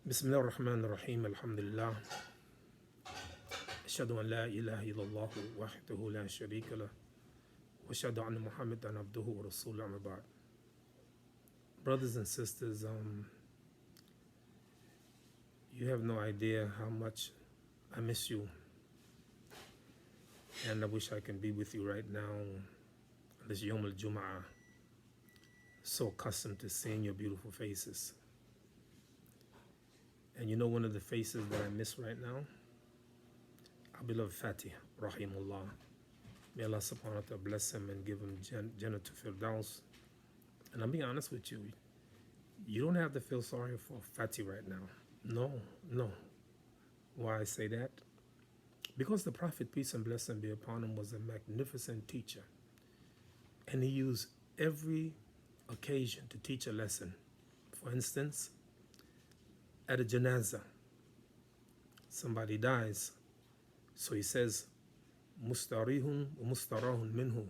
بسم الله الرحمن الرحيم الحمد لله أشهد أن لا إله إلا الله وحده لا شريك له وأشهد أن محمدا عبده ورسوله أما بعد. Brothers and sisters, you have no idea how much I miss you, and I wish I can be with you right now on this Yom al-Jumu'ah. So accustomed to seeing your beautiful faces. And you know one of the faces that I miss right now? Our beloved Fatih, Rahimullah. May Allah subhanahu wa ta'ala bless him and give him Jannah to Firdaus. And I'll be honest with you, you don't have to feel sorry for Fatih right now. No. Why I say that? Because the Prophet, peace and blessing be upon him, was a magnificent teacher. And he used every occasion to teach a lesson. For instance, at a janazah, somebody dies. So he says, mustarihun wa mustarahun minhu.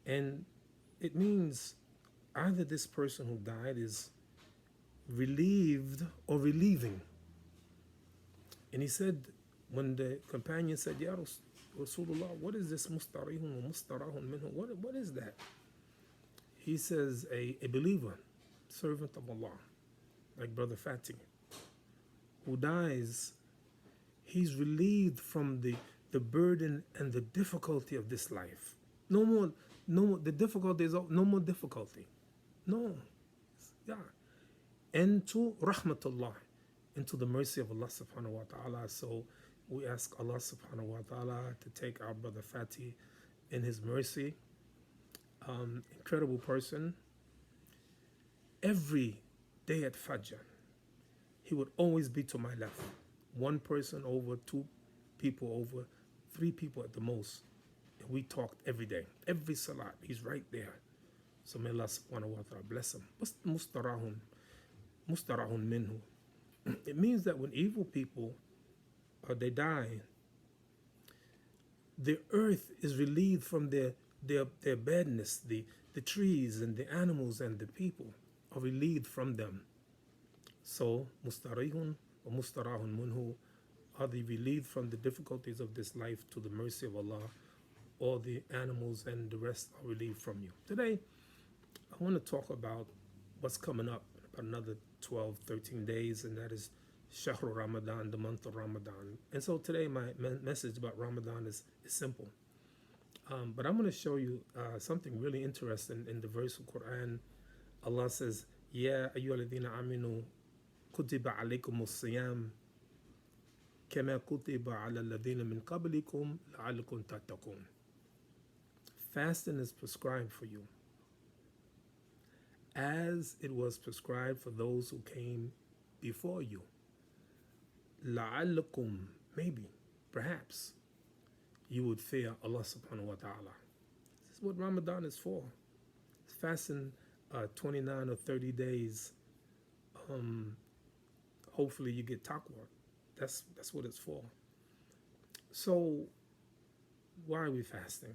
And it means either this person who died is relieved or relieving. And he said, when the companion said, Ya Rasulullah, what is this mustarihun wa mustarahun minhu? What is that? He says, a believer, servant of Allah, like Brother Fatih, who dies, he's relieved from the burden and the difficulty of this life. No more, the difficulty is no more difficulty. No. Yeah. And to rahmatullah, into the mercy of Allah subhanahu wa ta'ala. So we ask Allah subhanahu wa ta'ala to take our Brother Fatih in his mercy. Incredible person. Every day at Fajr, he would always be to my left. One person over, two people over, three people at the most. And we talked every day. Every salat, he's right there. So may Allah subhanahu wa ta'ala bless him. Mustarahun minhu. It means that when evil people, they die, the earth is relieved from their badness. The trees and the animals and the people are relieved from them. So, mustarihun or mustarahun minhu, are they relieved from the difficulties of this life to the mercy of Allah, or the animals and the rest are relieved from you. Today, I want to talk about what's coming up, about another 12, 13 days, and that is Shahru Ramadan, the month of Ramadan. And so today my message about Ramadan is simple. But I'm going to show you something really interesting in the verse of Quran. Allah says, Ya ayyuhalladhina aminu kutiba alaykumus siyam kama kutiba ala alladhina min qablikum la'allakum tattaqun. Fasting is prescribed for you, as it was prescribed for those who came before you. La'allakum, maybe, perhaps, you would fear Allah subhanahu wa ta'ala. This is what Ramadan is for. Fasting 29 or 30 days. Hopefully you get taqwa. That's what it's for. So why are we fasting?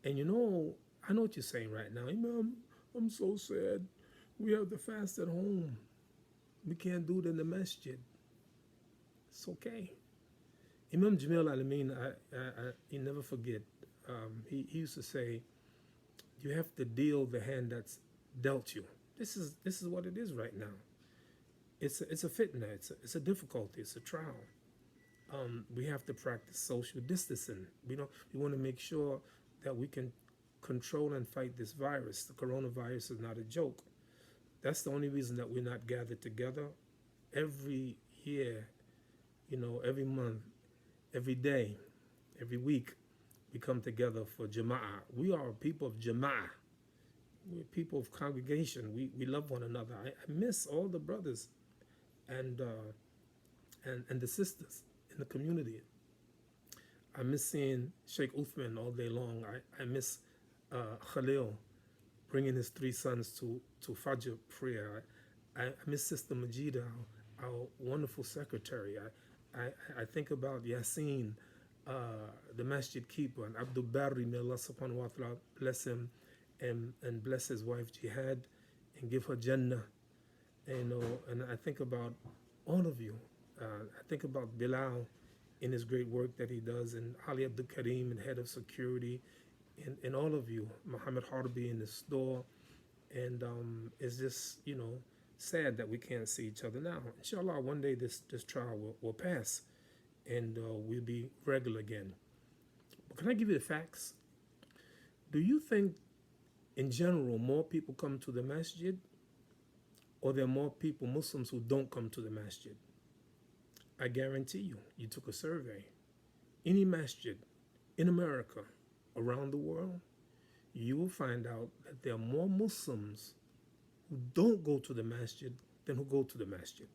And you know, I know what you're saying right now. Imam, I'm so sad. We have to fast at home. We can't do it in the masjid. It's okay. Imam Jamil Alameen, he never forget. He used to say, you have to deal the hand that's dealt you. This is what it is right now. It's a fitna. It's a difficulty. It's a trial. We have to practice social distancing. We want to make sure that we can control and fight this virus. The coronavirus is not a joke. That's the only reason that we're not gathered together. Every year, every month, every day, every week, we come together for Jumu'ah. We are a people of Jumu'ah. We're people of congregation. We love one another. I miss all the brothers and the sisters in the community. I miss seeing Sheikh Uthman all day long. I miss Khalil bringing his three sons to Fajr prayer. I miss Sister Majida, our wonderful secretary. I think about Yasin, the masjid keeper, and Abdul Barri, may Allah subhanahu wa ta'ala bless him and bless his wife Jihad and give her Jannah. And I think about all of you. I think about Bilal in his great work that he does, and Ali Abdul Karim, and head of security, and all of you, Muhammad Harbi in the store. And it's just, sad that we can't see each other now. Inshallah, one day this trial will pass, and we'll be regular again. But can I give you the facts? Do you think, in general, more people come to the masjid, or there are more people, Muslims, who don't come to the masjid? I guarantee you took a survey. Any masjid in America, around the world, you will find out that there are more Muslims who don't go to the masjid than who go to the masjid.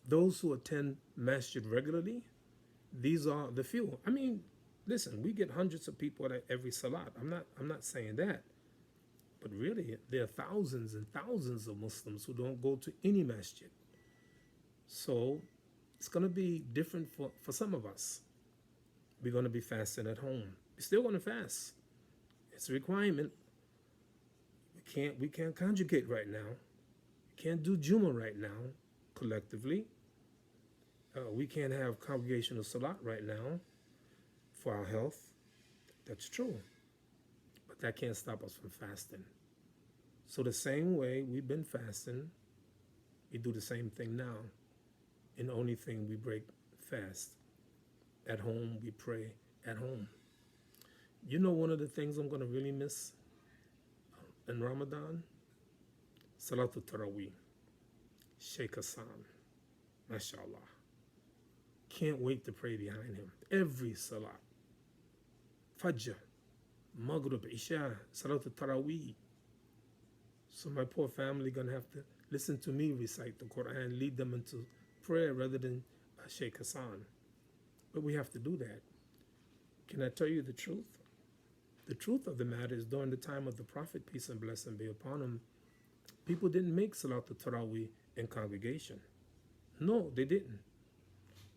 Those who attend masjid regularly, these are the few. I mean, listen, we get hundreds of people at every salat. I'm not saying that. But really, there are thousands and thousands of Muslims who don't go to any masjid. So it's going to be different for some of us. We're going to be fasting at home. We're still going to fast. It's a requirement. We can't conjugate right now. We can't do Jumu'ah right now, collectively. We can't have congregational salat right now for our health. That's true. But that can't stop us from fasting. So the same way we've been fasting, we do the same thing now. And the only thing, we break fast. At home, we pray at home. You know, one of the things I'm going to really miss in Ramadan? Salatul Taraweeh. Sheikh Hassan. MashaAllah. Can't wait to pray behind him. Every salat. Fajr, Maghrib, Isha, Salatul Taraweeh. So my poor family going to have to listen to me recite the Quran, lead them into prayer rather than Sheikh Hassan. But we have to do that. Can I tell you the truth? The truth of the matter is, during the time of the Prophet, peace and blessing be upon him, people didn't make Salatul Taraweeh in congregation. No, they didn't.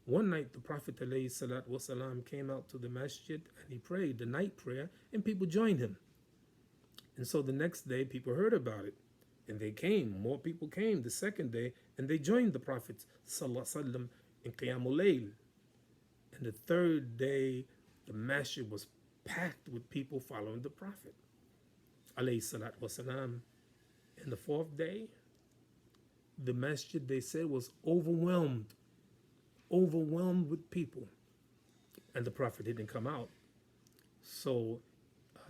One night, the Prophet ﷺ came out to the masjid and he prayed the night prayer, and people joined him. And so the next day, people heard about it, and they came. More people came the second day, and they joined the Prophet ﷺ in Qiyamul Layl. And the third day, the masjid was packed with people following the Prophet ﷺ. And the fourth day, the masjid, they said, was overwhelmed with people, and the Prophet didn't come out. So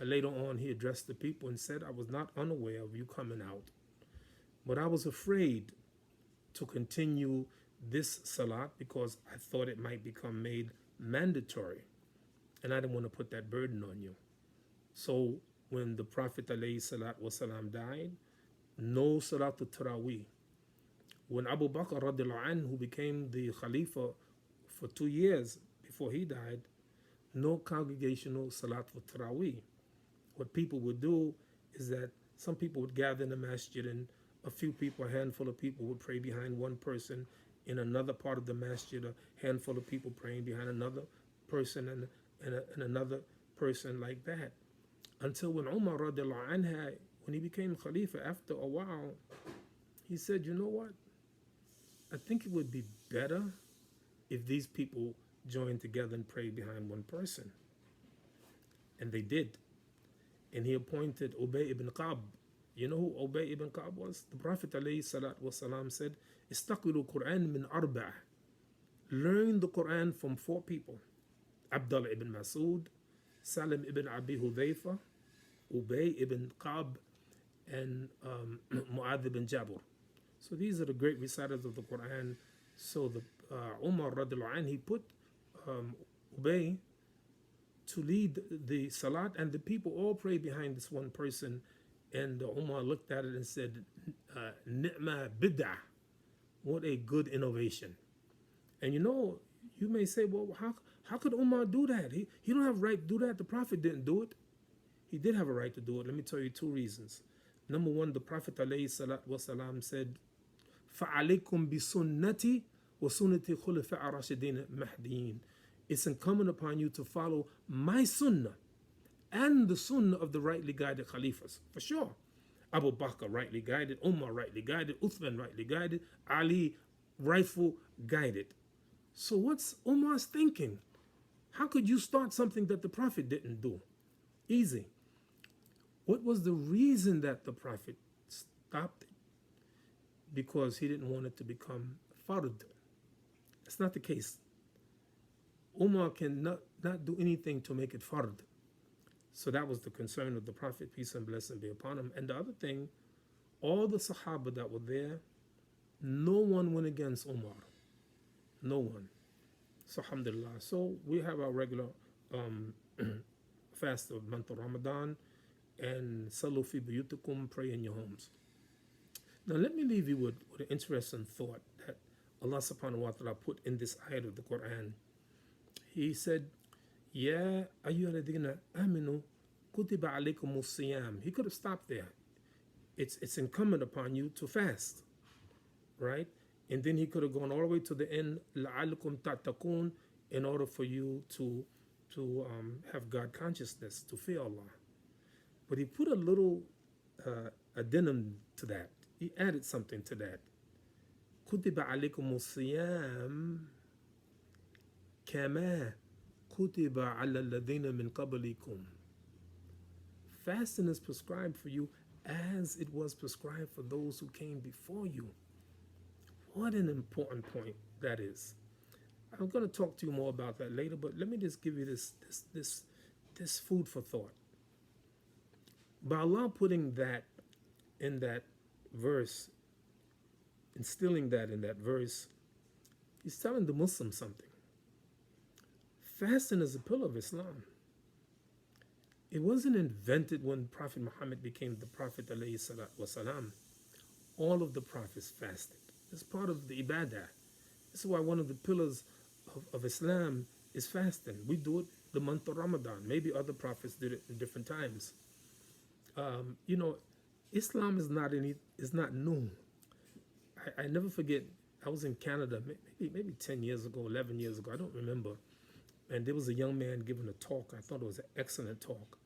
later on, he addressed the people and said, I was not unaware of you coming out, but I was afraid to continue this salat because I thought it might become made mandatory, and I didn't want to put that burden on you. So when the Prophet ﷺ died, no Salatul Taraweeh. When Abu Bakr radiallahu anhu, who became the Khalifa for 2 years before he died, no congregational Salat for Taraweeh. What people would do is that some people would gather in the masjid, and a few people, a handful of people, would pray behind one person. In another part of the masjid, a handful of people praying behind another person, and another person, like that. Until when Umar radiallahu anhu, when he became Khalifa, after a while, he said, you know what? I think it would be better if these people joined together and prayed behind one person. And they did. And he appointed Ubay ibn Ka'b. You know who Ubay ibn Ka'b was? The Prophet ﷺ said, Istaqilu Quran min arba'. Learn the Quran from 4 people. Abdullah ibn Mas'ud, Salim ibn Abi Hudhayfa, Ubay ibn Ka'b, and Mu'adh ibn Jabr. So these are the great reciters of the Quran. So the Umar radiallahu anh, he put Ubay to lead the salat, and the people all pray behind this one person. And Umar looked at it and said, Ni'ma bid'ah. What a good innovation. And you may say, well, how could Umar do that? He don't have a right to do that. The Prophet didn't do it. He did have a right to do it. Let me tell you 2 reasons. Number one, the Prophet ﷺ said, فَعَلَيْكُمْ بِسُنَّتِي وَسُنَّةِ خُلَفَاءِ الرَّاشِدِينَ الْمَهْدِيِّينَ. It's incumbent upon you to follow my sunnah and the sunnah of the rightly guided Khalifas, for sure. Abu Bakr rightly guided, Umar rightly guided, Uthman rightly guided, Ali rightful guided. So what's Umar's thinking? How could you start something that the Prophet didn't do? Easy. What was the reason that the Prophet stopped it? Because he didn't want it to become fard. That's not the case. Umar can not do anything to make it fard. So that was the concern of the Prophet, peace and blessing be upon him. And the other thing, all the Sahaba that were there, no one went against Umar. No one. So alhamdulillah. So we have our regular fast of month of Ramadan, and Salu fi buyutikum, pray in your homes. Now let me leave you with an interesting thought that Allah subhanahu wa ta'ala put in this ayat of the Quran. He said, Ya ayyuhalladhina aminu kutiba alaykum siyam. He could have stopped there. It's incumbent upon you to fast, right? And then he could have gone all the way to the end, la'allakum tattaqun, in order for you to have God consciousness, to fear Allah. But he put a little addendum to that. He added something to that. Kutiba alaykum siyam kama kutiba ala alladhina min qablikum. Fasting is prescribed for you as it was prescribed for those who came before you. What an important point that is. I'm going to talk to you more about that later, but let me just give you this food for thought. By Allah putting that in that verse, instilling that in that verse, He's telling the Muslims something. Fasting is a pillar of Islam. It wasn't invented when Prophet Muhammad became the Prophet alayhi salatu wasalam. All of the prophets fasted. It's part of the ibadah. This is why one of the pillars of Islam is fasting. We do it the month of Ramadan. Maybe other prophets did it in different times. Islam is not new. I never forget, I was in Canada maybe 10 years ago, 11 years ago, I don't remember. And there was a young man giving a talk. I thought it was an excellent talk.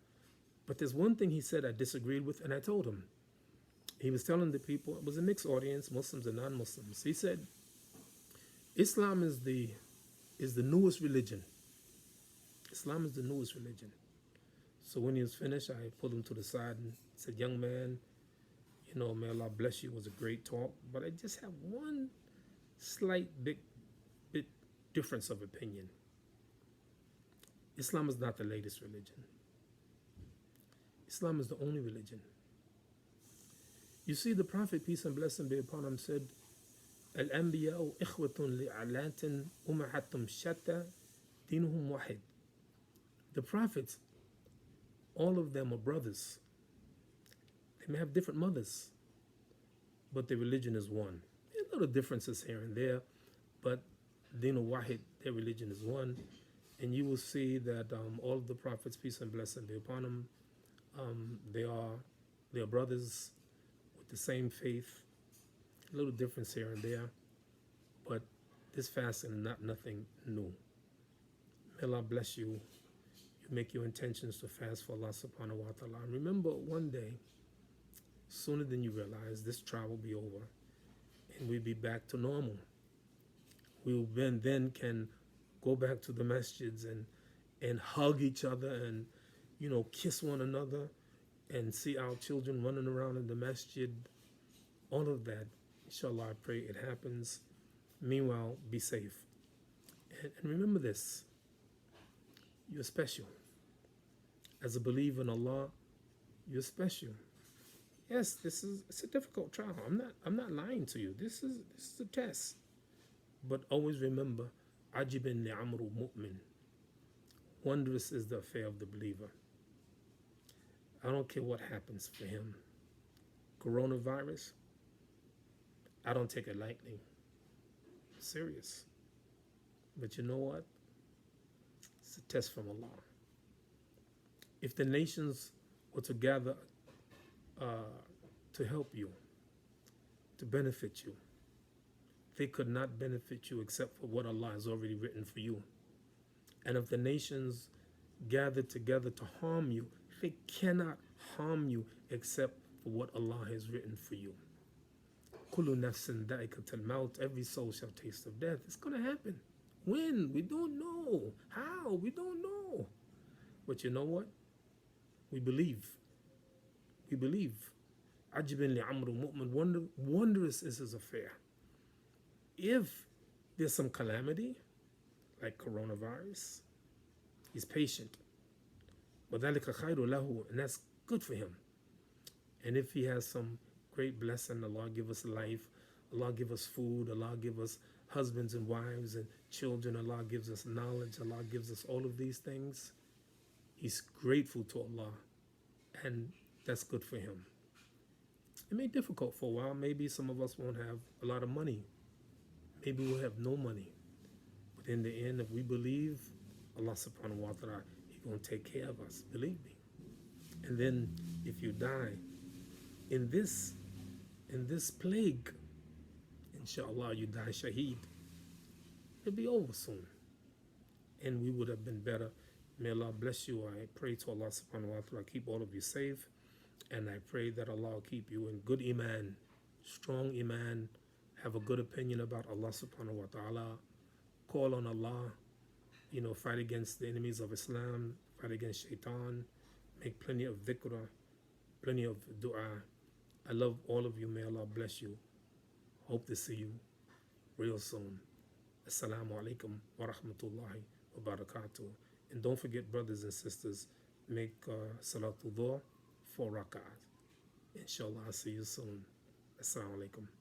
But there's one thing he said I disagreed with, and I told him. He was telling the people, it was a mixed audience, Muslims and non-Muslims. He said, Islam is the newest religion. Islam is the newest religion. So when he was finished, I pulled him to the side and said, young man, may Allah bless you. It was a great talk. But I just have one slight bit difference of opinion. Islam is not the latest religion. Islam is the only religion. You see, the Prophet, peace and blessing be upon him, said, Al-Anbiya'u ikhwatun li'alatin umahatum shatta dinuhum wahid. The prophets, all of them are brothers. They may have different mothers, but their religion is one. There are little differences here and there, but dinu wahid, their religion is one. And you will see that all of the prophets, peace and blessing be upon them, they are brothers with the same faith. A little difference here and there, but this fasting is nothing new. May Allah bless you. You make your intentions to fast for Allah subhanahu wa ta'ala. And remember, one day, sooner than you realize, this trial will be over and we'll be back to normal. We will then can go back to the masjids and hug each other and kiss one another and see our children running around in the masjid. All of that, inshallah, I pray it happens. Meanwhile, be safe. And remember this, you're special. As a believer in Allah, you're special. Yes, it's a difficult trial. I'm not lying to you. This is a test. But always remember, Ajibin li'amru mu'min. Wondrous is the affair of the believer. I don't care what happens for him. Coronavirus, I don't take it lightly. Serious. But you know what? It's a test from Allah. If the nations were to gather to help you, to benefit you, they could not benefit you except for what Allah has already written for you. And if the nations gathered together to harm you, they cannot harm you except for what Allah has written for you. Kullu nafsin da'iqatul maut. Every soul shall taste of death. It's going to happen. When? We don't know. How? We don't know. But you know what? We believe. We believe. Ajibin li amru mu'min. Wondrous is his affair. If there's some calamity, like coronavirus, he's patient. وَذَلِكَ خَيْرُ لَهُ. And that's good for him. And if he has some great blessing, Allah give us life, Allah give us food, Allah give us husbands and wives and children, Allah gives us knowledge, Allah gives us all of these things, he's grateful to Allah, and that's good for him. It may be difficult for a while. Maybe some of us won't have a lot of money. Maybe we'll have no money. But in the end, if we believe Allah subhanahu wa ta'ala, he's going to take care of us. Believe me. And then if you die in this plague, inshallah, you die shaheed, it'll be over soon. And we would have been better. May Allah bless you. I pray to Allah subhanahu wa ta'ala, keep all of you safe. And I pray that Allah will keep you in good iman, strong iman, have a good opinion about Allah subhanahu wa ta'ala, call on Allah, fight against the enemies of Islam, fight against shaitan, make plenty of dhikr, plenty of dua. I love all of you. May Allah bless you. Hope to see you real soon. Assalamu alaikum wa rahmatullahi wa barakatuh. And don't forget, brothers and sisters, make Salatul Dhuhr 4 rak'ahs. Inshallah, I'll see you soon. Assalamu alaikum.